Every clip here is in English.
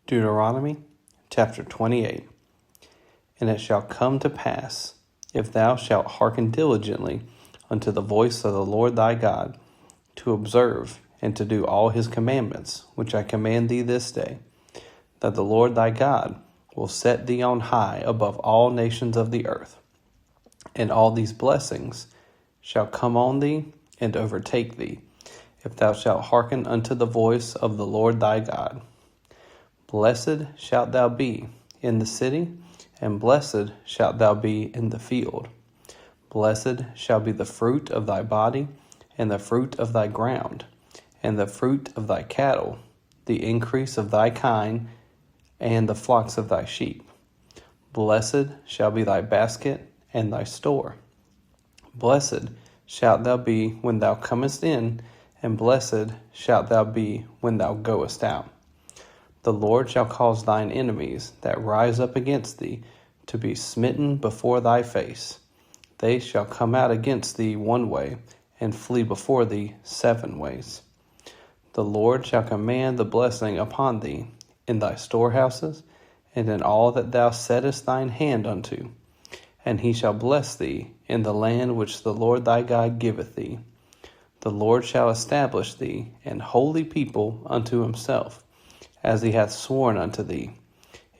Deuteronomy chapter 28. And it shall come to pass, if thou shalt hearken diligently unto the voice of the Lord thy God, to observe and to do all his commandments, which I command thee this day, that the Lord thy God will set thee on high above all nations of the earth. And all these blessings shall come on thee and overtake thee, if thou shalt hearken unto the voice of the Lord thy God. Blessed shalt thou be in the city, and blessed shalt thou be in the field. Blessed shall be the fruit of thy body, and the fruit of thy ground, and the fruit of thy cattle, the increase of thy kine, and the flocks of thy sheep. Blessed shall be thy basket and thy store. Blessed shalt thou be when thou comest in, and blessed shalt thou be when thou goest out. The Lord shall cause thine enemies that rise up against thee to be smitten before thy face. They shall come out against thee one way, and flee before thee 7 ways. The Lord shall command the blessing upon thee in thy storehouses, and in all that thou settest thine hand unto. And he shall bless thee in the land which the Lord thy God giveth thee. The Lord shall establish thee an holy people unto himself, as he hath sworn unto thee,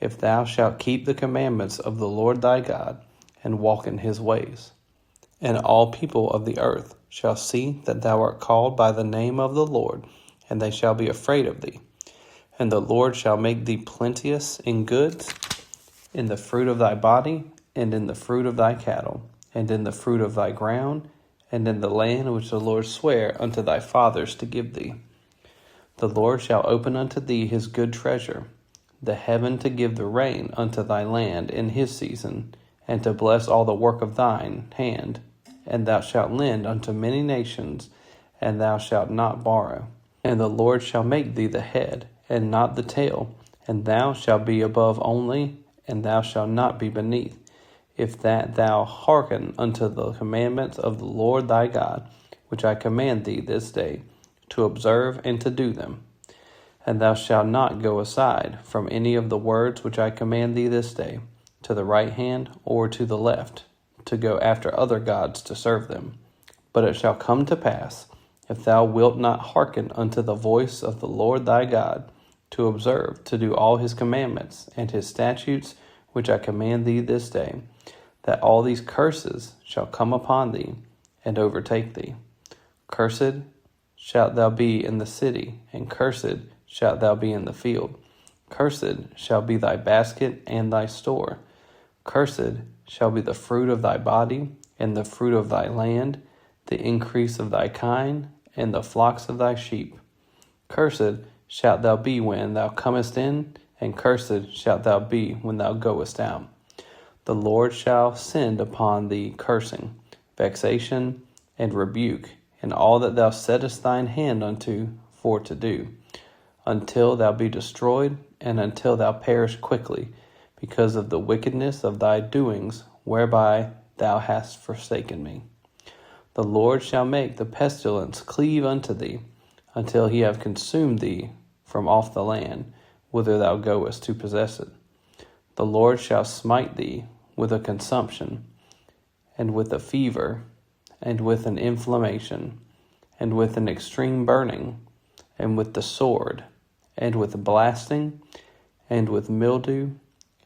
if thou shalt keep the commandments of the Lord thy God, and walk in his ways. And all people of the earth shall see that thou art called by the name of the Lord, and they shall be afraid of thee. And the Lord shall make thee plenteous in goods, in the fruit of thy body, and in the fruit of thy cattle, and in the fruit of thy ground, and in the land which the Lord sware unto thy fathers to give thee. The Lord shall open unto thee his good treasure, the heaven to give the rain unto thy land in his season, and to bless all the work of thine hand. And thou shalt lend unto many nations, and thou shalt not borrow. And the Lord shall make thee the head, and not the tail, and thou shalt be above only, and thou shalt not be beneath, if that thou hearken unto the commandments of the Lord thy God, which I command thee this day, to observe and to do them. And thou shalt not go aside from any of the words which I command thee this day, to the right hand or to the left, to go after other gods to serve them. But it shall come to pass, if thou wilt not hearken unto the voice of the Lord thy God, to observe, to do all his commandments and his statutes which I command thee this day, that all these curses shall come upon thee and overtake thee. Cursed shalt thou be in the city, and cursed shalt thou be in the field. Cursed shall be thy basket and thy store. Cursed shall be the fruit of thy body, and the fruit of thy land, the increase of thy kine, and the flocks of thy sheep. Cursed shalt thou be when thou comest in, and cursed shalt thou be when thou goest out. The Lord shall send upon thee cursing, vexation, and rebuke, in all that thou settest thine hand unto for to do, until thou be destroyed, and until thou perish quickly, because of the wickedness of thy doings, whereby thou hast forsaken me. The Lord shall make the pestilence cleave unto thee, until he have consumed thee from off the land, whither thou goest to possess it. The Lord shall smite thee with a consumption, and with a fever, and with an inflammation, and with an extreme burning, and with the sword, and with blasting, and with mildew,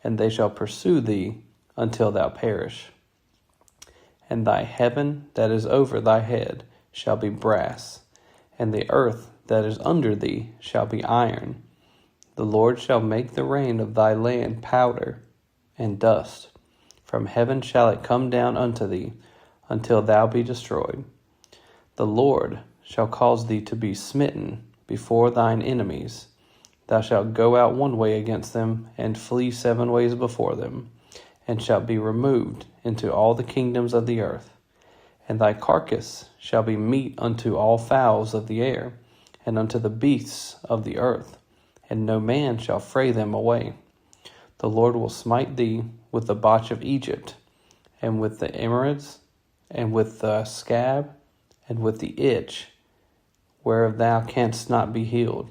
and they shall pursue thee until thou perish. And thy heaven that is over thy head shall be brass, and the earth that is under thee shall be iron. The Lord shall make the rain of thy land powder and dust. From heaven shall it come down unto thee, until thou be destroyed. The Lord shall cause thee to be smitten before thine enemies. Thou shalt go out one way against them, and flee 7 ways before them, and shalt be removed into all the kingdoms of the earth. And thy carcass shall be meat unto all fowls of the air, and unto the beasts of the earth, and no man shall fray them away. The Lord will smite thee with the botch of Egypt, and with the emerods, and with the scab, and with the itch, whereof thou canst not be healed.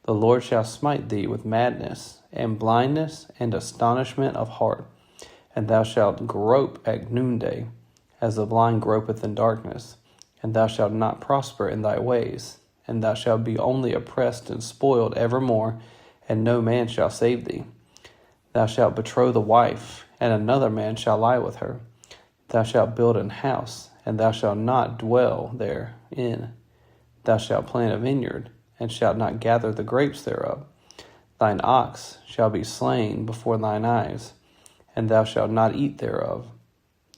The Lord shall smite thee with madness, and blindness, and astonishment of heart. And thou shalt grope at noonday, as the blind gropeth in darkness. And thou shalt not prosper in thy ways, and thou shalt be only oppressed and spoiled evermore, and no man shall save thee. Thou shalt betroth the wife, and another man shall lie with her. Thou shalt build an house, and thou shalt not dwell therein. Thou shalt plant a vineyard, and shalt not gather the grapes thereof. Thine ox shall be slain before thine eyes, and thou shalt not eat thereof.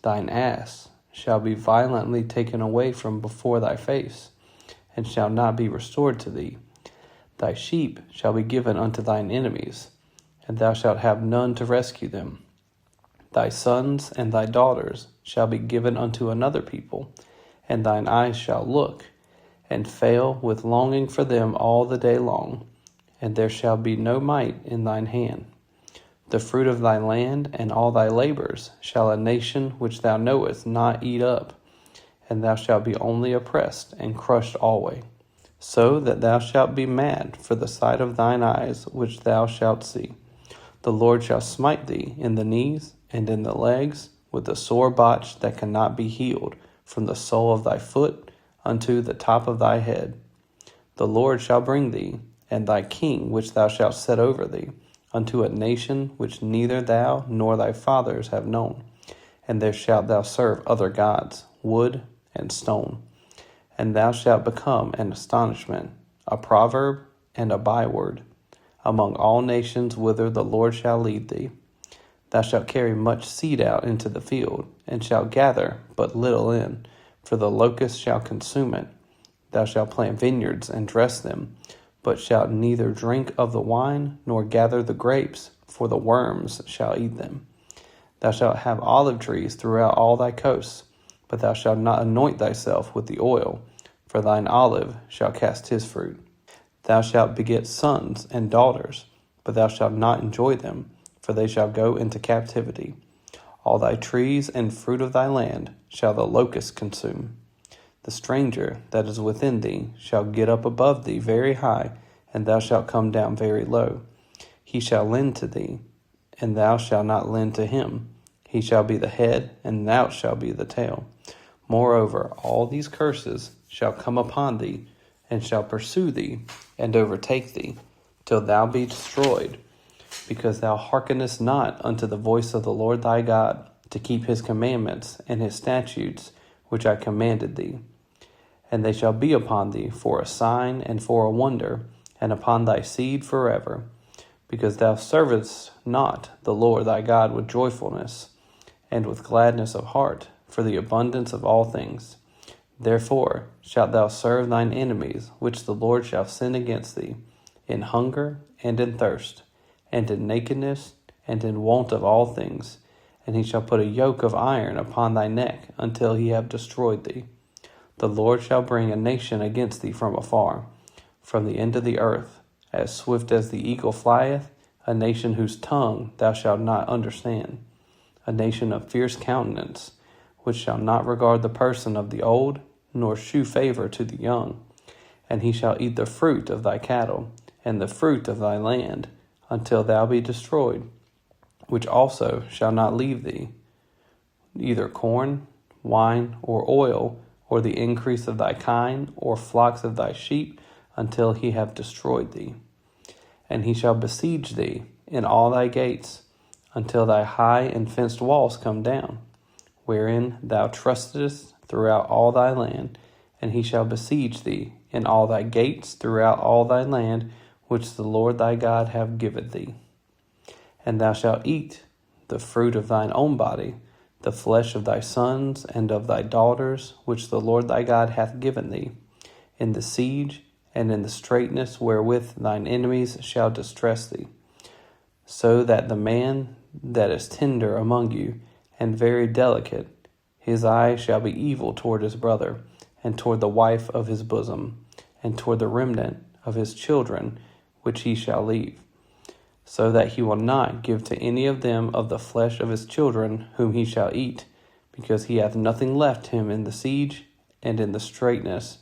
Thine ass shall be violently taken away from before thy face, and shall not be restored to thee. Thy sheep shall be given unto thine enemies, and thou shalt have none to rescue them. Thy sons and thy daughters shall be given unto another people, and thine eyes shall look, and fail with longing for them all the day long, and there shall be no might in thine hand. The fruit of thy land and all thy labors shall a nation which thou knowest not eat up, and thou shalt be only oppressed and crushed alway, so that thou shalt be mad for the sight of thine eyes which thou shalt see. The Lord shall smite thee in the knees and in the legs with a sore botch that cannot be healed, from the sole of thy foot unto the top of thy head. The Lord shall bring thee, and thy king which thou shalt set over thee, unto a nation which neither thou nor thy fathers have known. And there shalt thou serve other gods, wood and stone. And thou shalt become an astonishment, a proverb, and a byword, among all nations whither the Lord shall lead thee. Thou shalt carry much seed out into the field, and shalt gather but little in, for the locust shall consume it. Thou shalt plant vineyards and dress them, but shalt neither drink of the wine, nor gather the grapes, for the worms shall eat them. Thou shalt have olive trees throughout all thy coasts, but thou shalt not anoint thyself with the oil, for thine olive shall cast his fruit. Thou shalt beget sons and daughters, but thou shalt not enjoy them, for they shall go into captivity. All thy trees and fruit of thy land shall the locust consume. The stranger that is within thee shall get up above thee very high, and thou shalt come down very low. He shall lend to thee, and thou shalt not lend to him. He shall be the head, and thou shalt be the tail. Moreover, all these curses shall come upon thee, and shall pursue thee, and overtake thee, till thou be destroyed, because thou hearkenest not unto the voice of the Lord thy God, to keep his commandments and his statutes, which I commanded thee. And they shall be upon thee for a sign and for a wonder, and upon thy seed forever, because thou servest not the Lord thy God with joyfulness, and with gladness of heart, for the abundance of all things. Therefore shalt thou serve thine enemies, which the Lord shall send against thee, in hunger and in thirst, and in nakedness and in want of all things. And he shall put a yoke of iron upon thy neck, until he have destroyed thee. The Lord shall bring a nation against thee from afar, from the end of the earth, as swift as the eagle flieth, a nation whose tongue thou shalt not understand, a nation of fierce countenance, which shall not regard the person of the old, nor shew favor to the young. And he shall eat the fruit of thy cattle, and the fruit of thy land, until thou be destroyed, which also shall not leave thee, either corn, wine, or oil, or the increase of thy kine, or flocks of thy sheep, until he have destroyed thee. And he shall besiege thee in all thy gates, until thy high and fenced walls come down, wherein thou trustedest throughout all thy land. And he shall besiege thee in all thy gates throughout all thy land, which the Lord thy God hath given thee. And thou shalt eat the fruit of thine own body, the flesh of thy sons and of thy daughters, which the Lord thy God hath given thee, in the siege and in the straitness wherewith thine enemies shall distress thee. So that the man that is tender among you, and very delicate, his eye shall be evil toward his brother, and toward the wife of his bosom, and toward the remnant of his children, which he shall leave, so that he will not give to any of them of the flesh of his children whom he shall eat, because he hath nothing left him in the siege and in the straitness,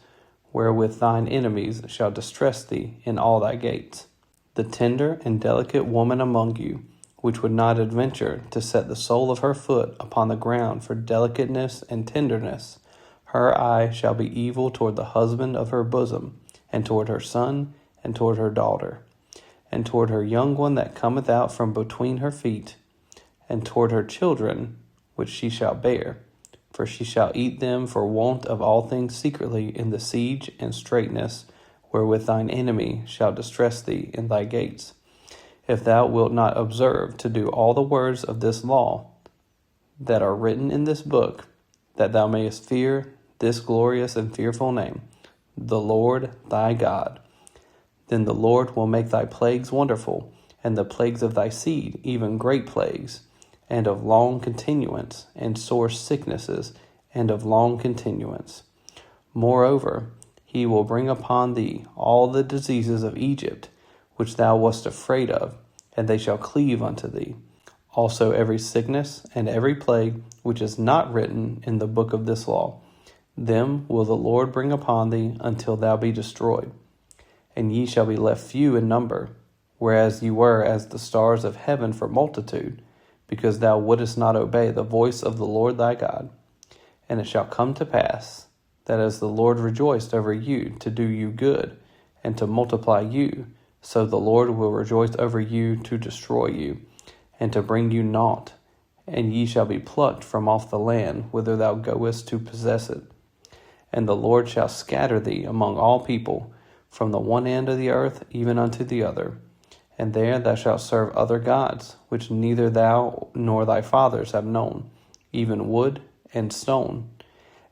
wherewith thine enemies shall distress thee in all thy gates. the tender and delicate woman among you, which would not adventure to set the sole of her foot upon the ground for delicateness and tenderness, her eye shall be evil toward the husband of her bosom, and toward her son, and toward her daughter, and toward her young one that cometh out from between her feet, and toward her children which she shall bear. For she shall eat them for want of all things secretly in the siege and straitness, wherewith thine enemy shall distress thee in thy gates. If thou wilt not observe to do all the words of this law that are written in this book, that thou mayest fear this glorious and fearful name, the Lord thy God, then the Lord will make thy plagues wonderful, and the plagues of thy seed even great plagues, and of long continuance, and sore sicknesses, and of long continuance. Moreover, he will bring upon thee all the diseases of Egypt, which thou wast afraid of, and they shall cleave unto thee. Also every sickness and every plague which is not written in the book of this law, them will the Lord bring upon thee until thou be destroyed. And ye shall be left few in number, whereas ye were as the stars of heaven for multitude, because thou wouldest not obey the voice of the Lord thy God. And it shall come to pass, that as the Lord rejoiced over you to do you good, and to multiply you, so the Lord will rejoice over you to destroy you, and to bring you naught, and ye shall be plucked from off the land whither thou goest to possess it. And the Lord shall scatter thee among all people, from the one end of the earth even unto the other. And there thou shalt serve other gods, which neither thou nor thy fathers have known, even wood and stone.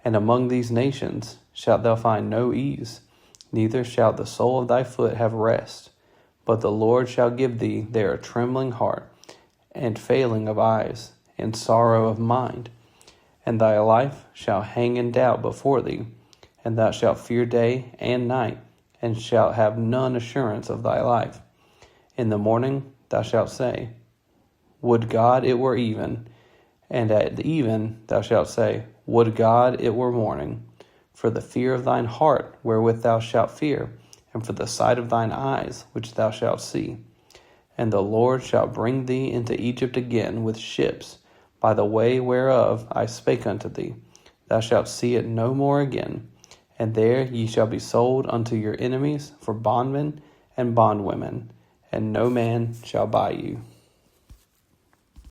And among these nations shalt thou find no ease, neither shall the sole of thy foot have rest. But the Lord shall give thee there a trembling heart, and failing of eyes, and sorrow of mind. And thy life shall hang in doubt before thee, and thou shalt fear day and night, and shalt have none assurance of thy life. In the morning thou shalt say, Would God it were even, and at even thou shalt say, Would God it were morning, for the fear of thine heart wherewith thou shalt fear, and for the sight of thine eyes which thou shalt see. And the Lord shall bring thee into Egypt again with ships, by the way whereof I spake unto thee. Thou shalt see it no more again. And there ye shall be sold unto your enemies for bondmen and bondwomen, and no man shall buy you.